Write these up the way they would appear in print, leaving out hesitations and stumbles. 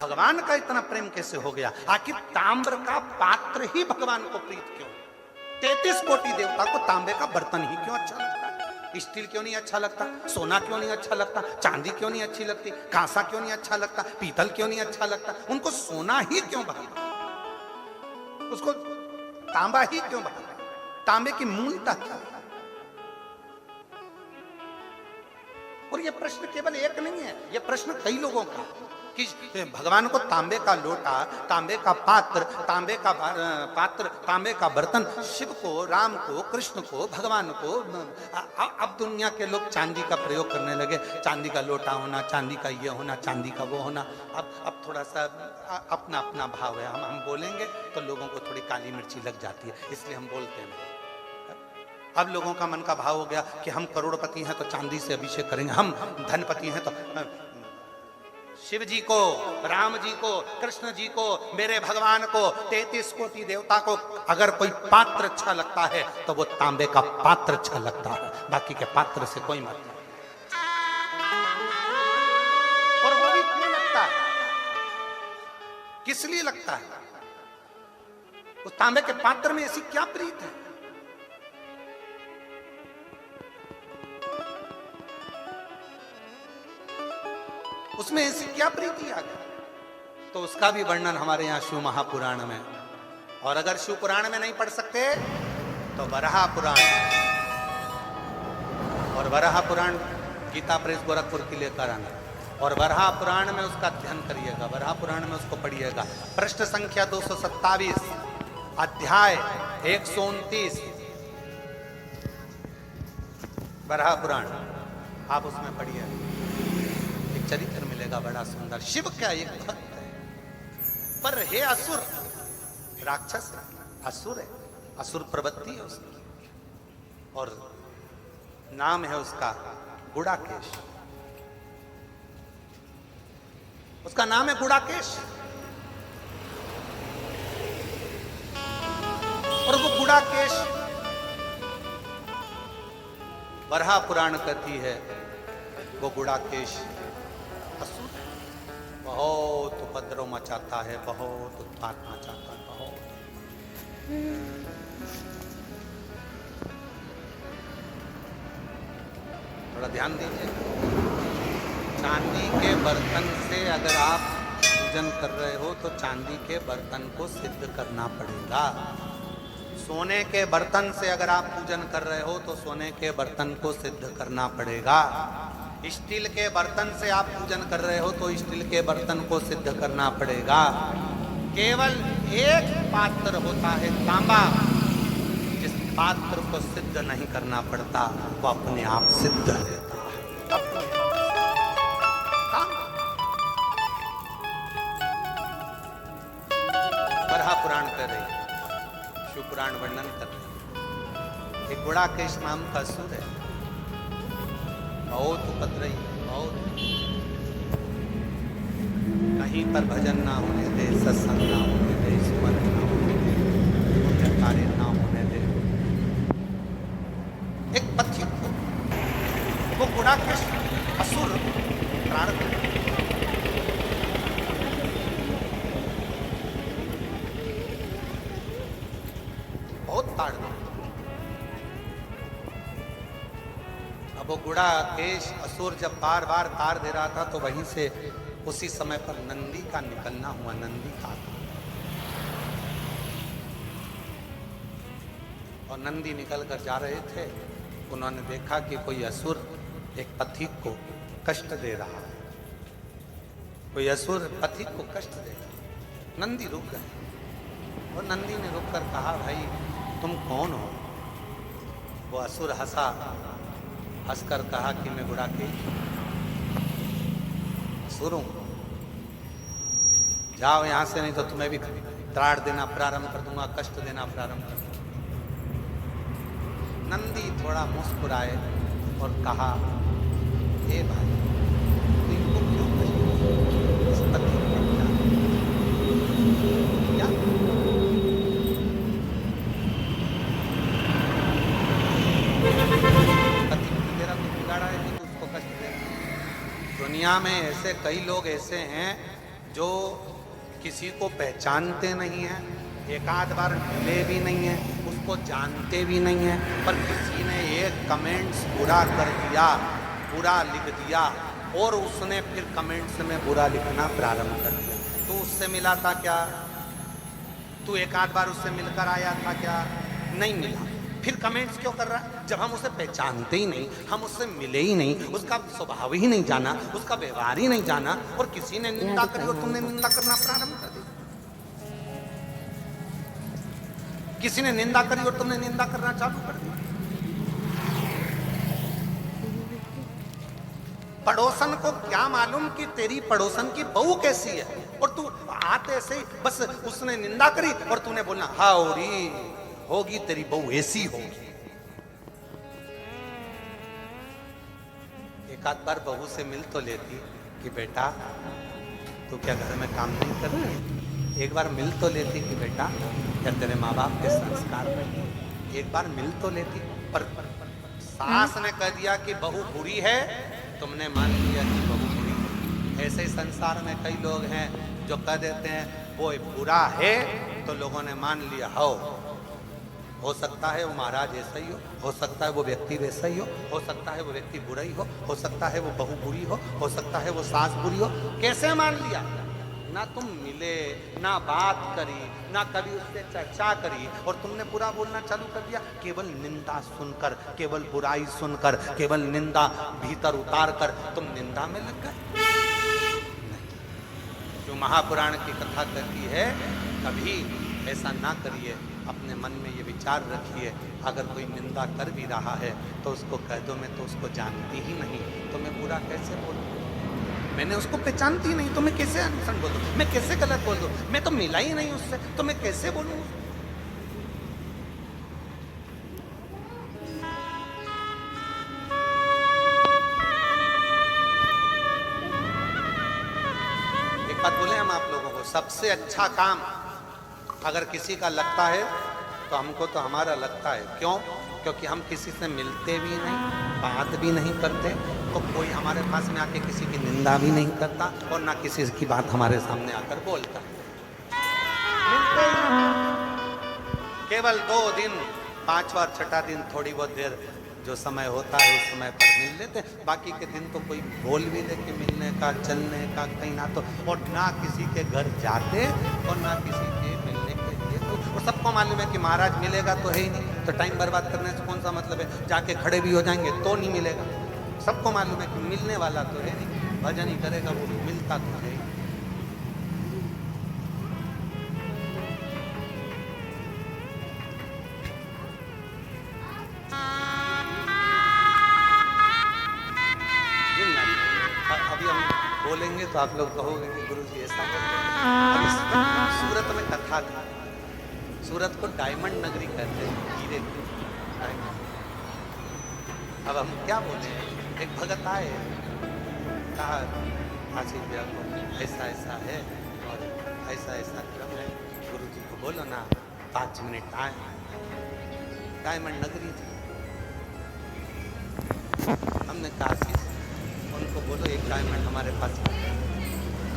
भगवान का इतना प्रेम कैसे हो गया? आखिर ताम्र का पात्र ही भगवान को प्रीत क्यों? 33 कोटि देवता को तांबे का बर्तन ही क्यों अच्छा लगता है? स्टील क्यों नहीं अच्छा लगता? सोना क्यों नहीं अच्छा लगता? चांदी क्यों नहीं अच्छी लगती? कांसा क्यों नहीं अच्छा लगता? पीतल क्यों नहीं अच्छा लगता? उनको सोना ही क्यों भाता? उसको तांबा ही क्यों भाता? तांबे की मूलता क्या है? और ये प्रश्न केवल एक नहीं है, ये प्रश्न कई लोगों का कि भगवान को तांबे का लोटा, तांबे का पात्र, तांबे का बर्तन, शिव को, राम को, कृष्ण को, भगवान को। अब दुनिया के लोग चांदी का प्रयोग करने लगे, चांदी का लोटा होना, चांदी का ये होना, चांदी का वो होना। अब थोड़ा सा अपना अपना भाव है, हम बोलेंगे तो लोगों को थोड़ी काली मिर्ची लग जाती है, इसलिए हम बोलते हैं। अब लोगों का मन का भाव हो गया कि हम करोड़पति हैं तो चांदी से अभिषेक करेंगे, हम धनपति हैं तो शिव जी को, राम जी को, कृष्ण जी को, मेरे भगवान को, 33 कोटि देवता को अगर कोई पात्र अच्छा लगता है तो वो तांबे का पात्र अच्छा लगता है, बाकी के पात्र से कोई मतलब नहीं। और वो भी क्यों लगता है? किस लिए लगता है? उस तांबे के पात्र में ऐसी क्या प्रीत है? उसमें ऐसी क्या प्रीति आ गई? तो उसका भी वर्णन हमारे यहाँ शिव महापुराण में, और अगर शिव पुराण में नहीं पढ़ सकते तो वराह पुराण, और वराह पुराण गीता प्रेस गोरखपुर के लिए कराना, और वराह पुराण में उसका अध्ययन करिएगा, वराह पुराण में उसको पढ़िएगा। पृष्ठ संख्या 227, अध्याय 129, वराह पुराण आप उसमें पढ़िए, चरित्र मिलेगा बड़ा सुंदर। शिव क्या एक भक्त है, पर हे असुर, राक्षस असुर है, असुर प्रवृत्ति है उसकी, और नाम है उसका गुड़ाकेश। उसका नाम है गुड़ाकेश, और वो गुड़ाकेश वराह पुराण कहती है वो गुड़ाकेश असुर बहुत उपद्रव मचाता है, बहुत उत्पात मचाता है, बहुत। थोड़ा ध्यान दीजिए, चांदी के बर्तन से अगर आप पूजन कर रहे हो तो चांदी के बर्तन को सिद्ध करना पड़ेगा। सोने के बर्तन से अगर आप पूजन कर रहे हो तो सोने के बर्तन को सिद्ध करना पड़ेगा। स्टील के बर्तन से आप पूजन कर रहे हो तो स्टील के बर्तन को सिद्ध करना पड़ेगा। केवल एक पात्र होता है तांबा, जिस पात्र को सिद्ध नहीं करना पड़ता वो अपने आप सिद्ध रहता है। वराह पुराण कर रही, शिव पुराण वर्णन कर रही। एक गुड़ाकेश नाम का असुर है, बहुत उपद्रवी, बहुत। कहीं पर भजन ना होने दे, सत्संग ना होने दे, स्मरण ना होने दे, कार्य ना होने दे। एक पथिक को वो गुड़ाकेश असुर प्राण बहुत ताड़ दे। वो गुड़ाकेश असुर जब बार बार तार दे रहा था तो वहीं से उसी समय पर नंदी का निकलना हुआ, नंदी का। और नंदी निकल कर जा रहे थे, उन्होंने देखा कि कोई असुर एक पथिक को कष्ट दे रहा है, कोई असुर पथिक को कष्ट दे रहा है। नंदी रुक गए, और नंदी ने रुक कर कहा, भाई तुम कौन हो? वो असुर हंसा, हंसकर कहा कि मैं गुड़ाकेश असुर हूं, जाओ यहां से, नहीं तो तुम्हें भी त्राड़ देना प्रारंभ कर दूंगा, कष्ट देना प्रारंभ कर दूंगा। नंदी थोड़ा मुस्कुराए और कहा, हे भाई तू इनको क्यों कष्ट, इस पति को क्या दुनिया में ऐसे कई लोग ऐसे हैं जो किसी को पहचानते नहीं हैं, एक आध बार मिले भी नहीं है, उसको जानते भी नहीं है, पर किसी ने एक कमेंट्स बुरा कर दिया, बुरा लिख दिया और उसने फिर कमेंट्स में बुरा लिखना प्रारंभ कर दिया, तो उससे मिला था क्या? तू एक आध बार उससे मिलकर आया था क्या? नहीं मिला। फिर कमेंट्स क्यों कर रहा है? जब हम उसे पहचानते ही नहीं, हम उससे मिले ही नहीं, उसका स्वभाव ही नहीं जाना, उसका व्यवहार ही नहीं जाना, और किसी ने निंदा करी और तुमने निंदा करना प्रारंभ कर दी। किसी ने निंदा करी और तुमने निंदा करना चालू कर दिया। पड़ोसन को क्या मालूम कि तेरी पड़ोसन की बहू कैसी है, और तू आते से बस उसने निंदा करी और तूने बोलना हाउरी होगी तेरी बहू ऐसी होगी। एक आध बार बहू से मिल तो लेती कि बेटा तू क्या घर में काम नहीं कर रही? एक बार मिल तो लेती कि बेटा क्या तेरे माँ बाप के संस्कार में? एक बार मिल तो लेती। पर सास ने कह दिया कि बहू बुरी है, तुमने मान लिया कि बहू बुरी है। ऐसे ही संसार में कई लोग हैं जो कह देते हैं वो बुरा है, तो लोगों ने मान लिया हो सकता है वो महाराज ऐसा ही हो सकता है वो व्यक्ति वैसा ही हो सकता है वो व्यक्ति बुरा ही हो सकता है वो बहू बुरी हो सकता है वो सास बुरी हो। कैसे मान लिया? ना तुम मिले, ना बात करी, ना कभी उससे चर्चा करी, और तुमने बुरा बोलना चालू कर दिया। केवल निंदा सुनकर, केवल बुराई सुनकर, केवल निंदा भीतर उतार कर तुम निंदा में लग गए। जो महापुराण की कथा कहती है, कभी ऐसा ना करिए। अपने मन में ये विचार रखिए, अगर कोई निंदा कर भी रहा है तो उसको कह दो मैं तो उसको जानती ही नहीं, तो मैं बुरा कैसे बोलूं? मैंने उसको पहचानती नहीं तो मैं कैसे अनुसरण बोल दूं? मैं कैसे गलत बोल दूं? मैं तो मिला ही नहीं उससे, तो मैं कैसे बोलूं? एक बात बोले हम आप लोगों को, सबसे अच्छा काम अगर किसी का लगता है तो हमको तो हमारा लगता है। क्यों? क्योंकि हम किसी से मिलते भी नहीं, बात भी नहीं करते, तो कोई हमारे पास में आके किसी की निंदा भी नहीं करता और ना किसी की बात हमारे सामने आकर बोलता। मिलते ही नहीं। केवल 2 दिन, 5वां 6ठा दिन थोड़ी बहुत देर जो समय होता है उस समय पर मिल लेते, बाकी के दिन तो कोई बोल भी दे कि मिलने का, चलने का, कहीं ना तो, और ना किसी के घर जाते और ना किसी के मिलने के लिए। तो सबको मालूम है कि महाराज मिलेगा तो है ही नहीं, तो टाइम बर्बाद करने से कौन सा मतलब है? जाके खड़े भी हो जाएंगे तो नहीं मिलेगा। सबको मालूम है कि मिलने वाला तो है नहीं, भजन ही करेगा वो, मिलता तो है ही। अभी हम बोलेंगे तो आप लोग कहोगे कि गुरु जी ऐसा बोलते। सूरत में कथा थी, सूरत को डायमंड नगरी कहते हैं, हीरे की। अब हम क्या बोले? एक भगत आए, कहा आशीष भैया को ऐसा ऐसा है और ऐसा ऐसा क्रम है, गुरु जी को बोलो ना 5 मिनट आए। डायमंड नगरी थी। हमने कहा आशीष उनको बोलो एक डायमंड हमारे पास है,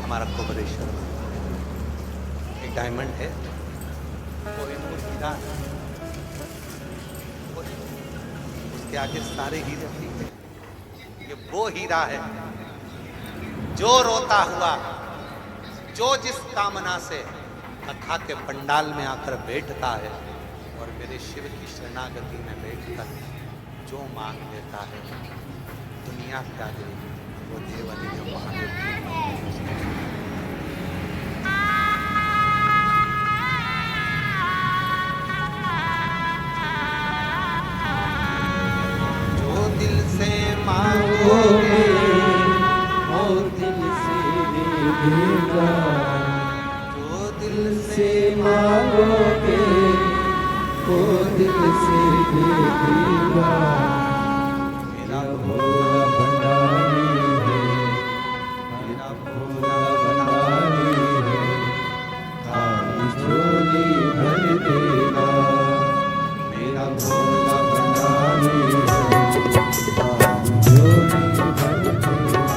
हमारा कोबरेश्वर एक डायमंड है, वो इनको हीरा है, उसके आगे सारे हीरे फीके। ये वो हीरा है जो रोता हुआ, जो जिस कामना से कथा के पंडाल में आकर बैठता है और मेरे शिव की शरणागति में बैठकर जो मांग लेता है, दुनिया क्या देगी? वो देवनी जो महादेव जो दिल से मांगोगे वो दिल से देगा, जो दिल से मांगोगे वो दिल से देगा। मेरा भोला भंडारी है, मेरा भोला भंडारी है, खाली झोली भर देगा। मेरा भोला भंडारी है, खाली झोली भर देगा।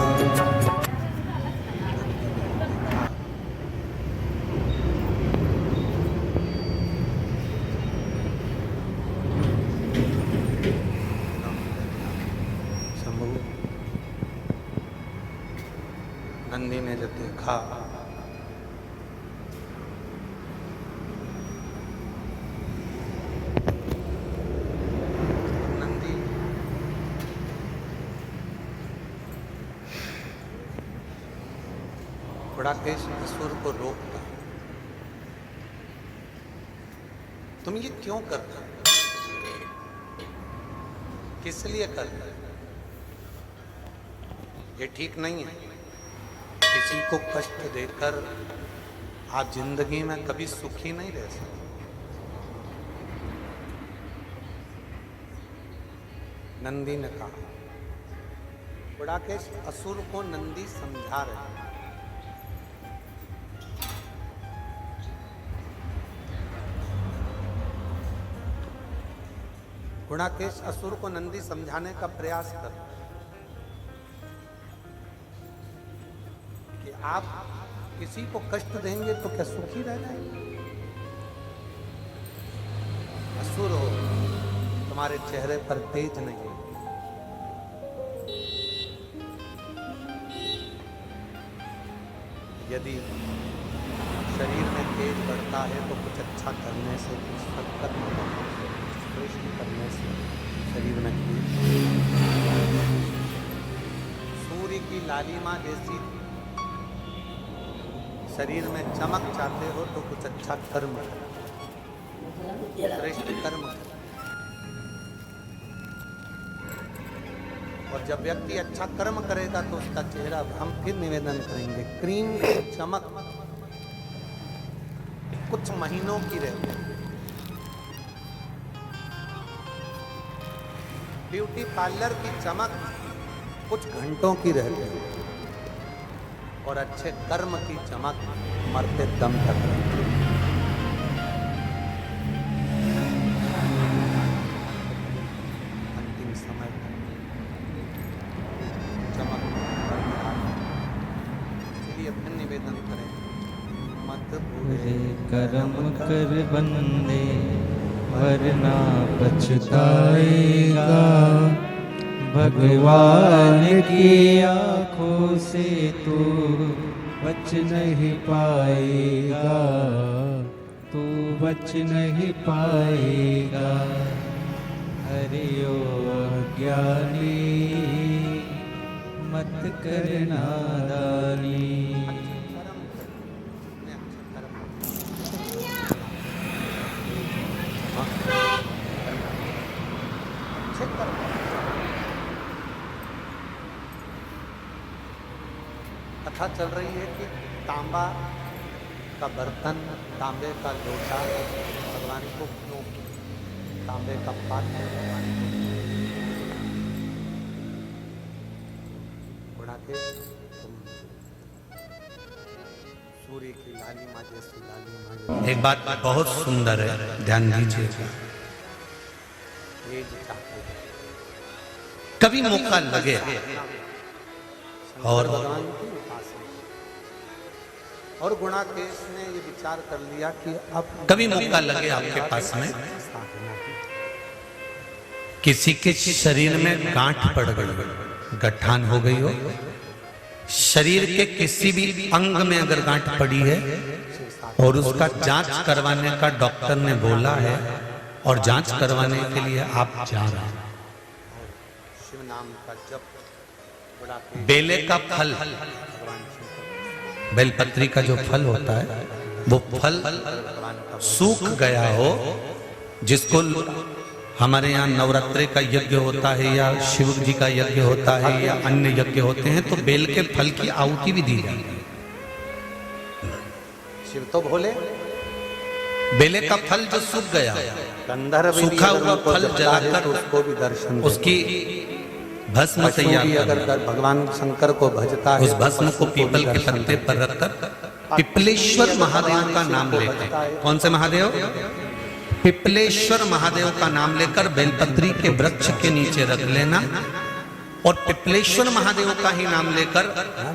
देखा नंदी गुड़ाकेश असुर को रोकता, तुम ये क्यों कर रहे हो, किस लिए कर रहे हो, ये ठीक नहीं है। किसी को कष्ट देकर आप जिंदगी में कभी सुखी नहीं रह सकते। नंदी ने कहा, गुड़ाकेश असुर को नंदी समझा रहे हैं। गुड़ाकेश असुर को नंदी समझाने का प्रयास कर कि आप किसी को कष्ट देंगे तो क्या सुखी रह जाएंगे। असुर हो, तुम्हारे चेहरे पर तेज नहीं, यदि शरीर में तेज बढ़ता है तो कुछ अच्छा करने से, कुछ सत्कर्म करने से शरीर में सूर्य की लालिमा जैसी शरीर में चमक चाहते हो तो कुछ अच्छा कर्म श्रेष्ठ कर्म। और जब व्यक्ति अच्छा कर्म करेगा तो उसका चेहरा, हम फिर निवेदन करेंगे, क्रीम की चमक कुछ महीनों की रहती है, ब्यूटी पार्लर की चमक कुछ घंटों की रहती है, और अच्छे कर्म की चमक मरते दम तक रहती है। अंतिम समय चमक, इसलिए फिर निवेदन करें, मत बुरे कर्म कर बंदे वरना पछताएगा, भगवान की आँखों से तू बच नहीं पाएगा, तू बच नहीं पाएगा। हरि ओ अज्ञानी मत कर नादानी। कथा चल रही है कि तांबा का बर्तन, तांबे का लोटा भगवान को क्यों, तांबे का पात्र भगवान को गुड़ाकेश, तुम सूर्य की लालिमा जैसी लालिमा। एक बात बहुत सुंदर है, ध्यान दीजिएगा। कभी मौका लगे और गुणाकेश ने ये विचार कर लिया कि अब कभी मौका लगे आपके पास में, किसी के शरीर में गांठ पड़ गई, गठान हो गई हो, शरीर के किसी भी अंग में अगर गांठ पड़ी है और उसका जांच करवाने का डॉक्टर ने बोला है और जांच करवाने के लिए आप जा रहे हैं, शिव नाम का जप, बेले का फल, बेलपत्री का जो फल होता है वो फल सूख गया हो, जिसको हमारे यहाँ नवरात्रि का यज्ञ होता है या शिव जी का यज्ञ होता है या अन्य यज्ञ होते हैं, तो बेल के फल की आहुति भी दी जाती है। शिव तो भोले, बेले का फल जो सूख गया, सूखा हुआ फल जलाकर उसको भी दर्शन, उसकी भस्म तैयार, अगर भगवान शंकर को भजता है, उस भस्म को पीपल के पत्ते पर रखकर पिपलेश्वर महादेव का नाम लेते, कौन से महादेव? पिपलेश्वर महादेव का नाम लेकर बेलपत्री के वृक्ष के नीचे रख लेना, और पिपलेश्वर महादेव का ही नाम लेकर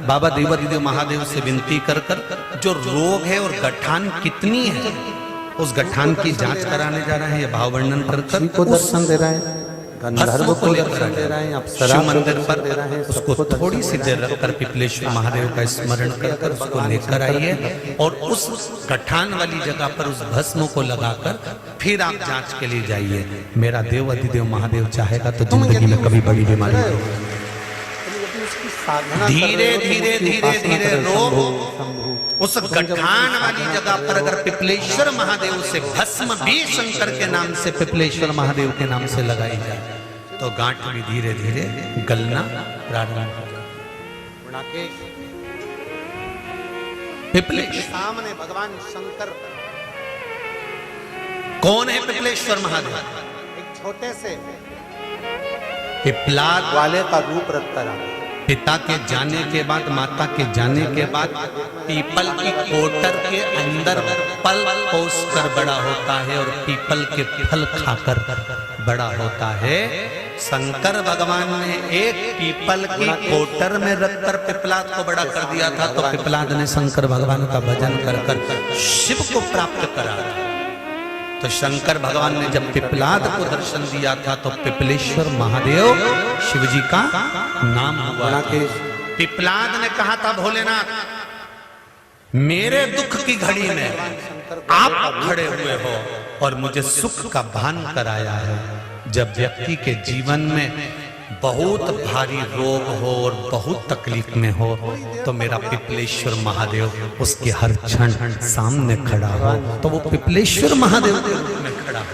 बाबा देवादिदेव महादेव से विनती कर कर जो रोग है और गठान कितनी है, उस गठान की जांच कराने जा रहे हैं, ये भाव वर्णन कर कर को दर्शन दे रहे हैं। गंधर्व को दर्शन दे रहे हैं, अप्सरा शिव को मंदिर दर्शन दे पर रहे हैं, उसको सबको थोड़ी दर्शन सी दे देर रहे हैं। रखकर पिपलेश्वर महादेव का स्मरण कर उसको लेकर आइए और उस गठान वाली जगह पर उस भस्म को लगाकर फिर आप जांच के लिए जाइए। मेरा देव अधिदेव महादेव चाहेगा तो जिंदगी में कभी बड़ी बीमारी नहीं। धीरे धीरे धीरे धीरे रोग उस गठान वाली जगह पर अगर पिपलेश्वर महादेव से भस्म भी शंकर के नाम से पिपलेश्वर महादेव के नाम से लगाई जाए तो गांठ भी धीरे धीरे गलना प्रारंभ हो जाए। गुणाकेश पिपलेश्वर सामने भगवान शंकर कौन है? पिपलेश्वर महादेव एक छोटे से पिपलाद वाले का रूप रखकर आ पिता के जाने के बाद, माता के जाने के बाद पीपल की कोटर के अंदर पल पोस कर बड़ा होता है और पीपल के फल खाकर बड़ा होता है। शंकर भगवान ने एक पीपल की कोटर में रखकर पिपलाद को बड़ा कर दिया था, तो पिपलाद ने शंकर भगवान का भजन कर कर शिव को प्राप्त करा। तो शंकर भगवान ने जब पिपलाद को दर्शन दिया था तो पिपलेश्वर महादेव शिवजी का नाम हुआ। पिपलाद ने कहा था, भोलेनाथ मेरे दुख की घड़ी में आप खड़े हुए हो और मुझे सुख का भान कराया है। जब व्यक्ति के जीवन में बहुत भारी रोग हो और बहुत तकलीफ में हो तो मेरा पिपलेश्वर महादेव उसके हर क्षण सामने खड़ा हो, तो वो पिपलेश्वर महादेव के रूप में खड़ा हो।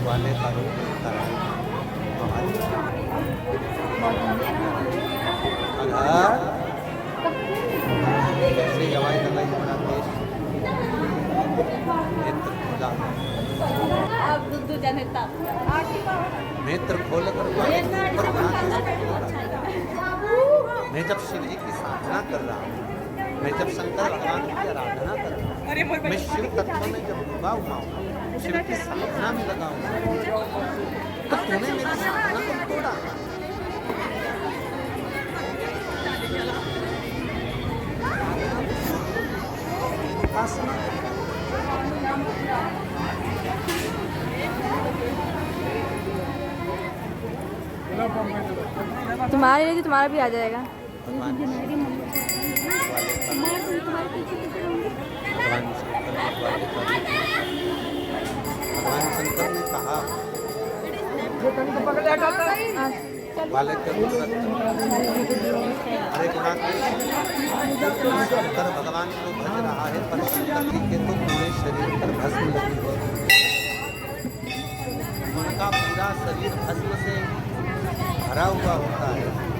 वाले का रूप ऐसे हवाई लगाई बड़ा देश नेत्र खोला, नेत्र खोल कर मैं जब शिव जी की साधना कर रहा हूँ, मैं जब शंकर भगवान की आराधना कर रहा हूँ, मैं शिव तत्व में जब डूबा हुआ हूँ, शिव की साधना में लगा हूँ, तो तूने मेरी साधना को तोड़ा। तुम्हारे लिए तुम्हारा भी आ जाएगा। भगवान शंकर ने कहा वाले के अरे शंकर भगवान को भज रहा है पर शंकर जी के तो पूरे शरीर पर भस्म लगी है, उनका पूरा शरीर भस्म से भरा हुआ होता है।